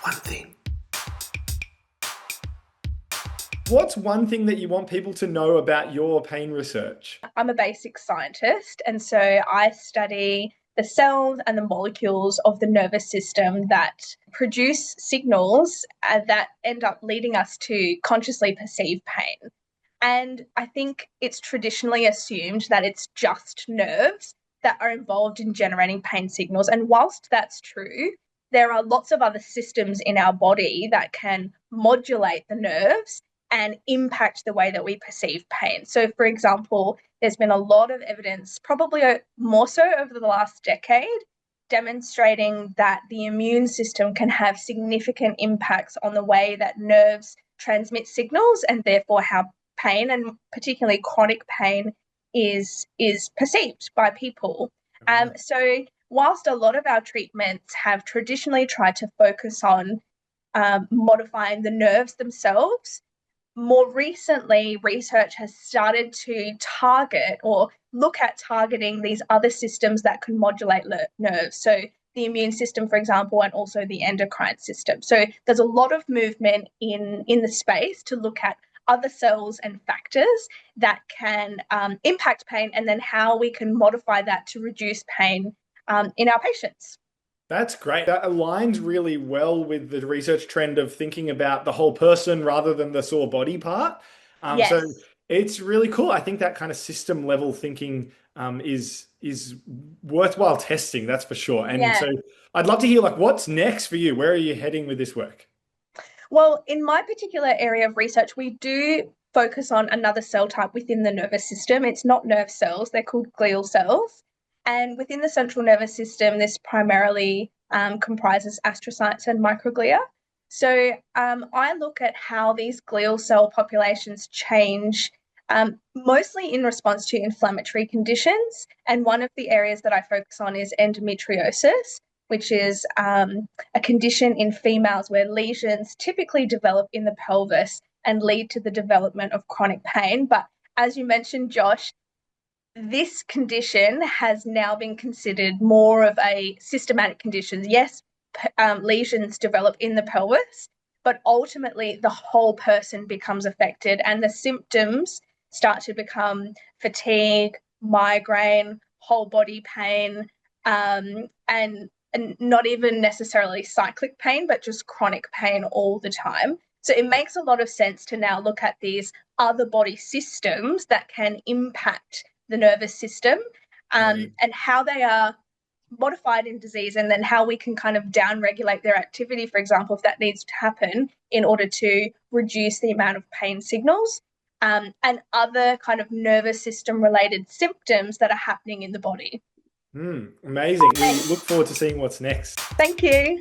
one thing? What's one thing that you want people to know about your pain research? I'm a basic scientist, and so I study the cells and the molecules of the nervous system that produce signals that end up leading us to consciously perceive pain. And I think it's traditionally assumed that it's just nerves that are involved in generating pain signals. And whilst that's true, there are lots of other systems in our body that can modulate the nerves and impact the way that we perceive pain. So, for example, there's been a lot of evidence, probably more so over the last decade, demonstrating that the immune system can have significant impacts on the way that nerves transmit signals and therefore how pain, and particularly chronic pain, is perceived by people. So whilst a lot of our treatments have traditionally tried to focus on modifying the nerves themselves, more recently, research has started to target or look at targeting these other systems that can modulate nerves. So the immune system, for example, and also the endocrine system. So there's a lot of movement in the space to look at other cells and factors that can impact pain, and then how we can modify that to reduce pain in our patients. That's great. That aligns really well with the research trend of thinking about the whole person rather than the sore body part. So Yes. it's really cool. I think that kind of system level thinking is worthwhile testing, that's for sure. And Yeah. so I'd love to hear like what's next for you. Where are you heading with this work? Well, in my particular area of research, we do focus on another cell type within the nervous system. It's not nerve cells, they're called glial cells. And within the central nervous system, this primarily comprises astrocytes and microglia. So I look at how these glial cell populations change, mostly in response to inflammatory conditions. And one of the areas that I focus on is endometriosis, which is a condition in females where lesions typically develop in the pelvis and lead to the development of chronic pain. But as you mentioned, Josh, this condition has now been considered more of a systematic condition. Yes, lesions develop in the pelvis, but ultimately the whole person becomes affected, and the symptoms start to become fatigue, migraine, whole body pain, and not even necessarily cyclic pain, but just chronic pain all the time. So it makes a lot of sense to now look at these other body systems that can impact the nervous system, and how they are modified in disease, and then how we can kind of downregulate their activity, for example, if that needs to happen, in order to reduce the amount of pain signals, and other kind of nervous system related symptoms that are happening in the body. Amazing. We look forward to seeing what's next. Thank you.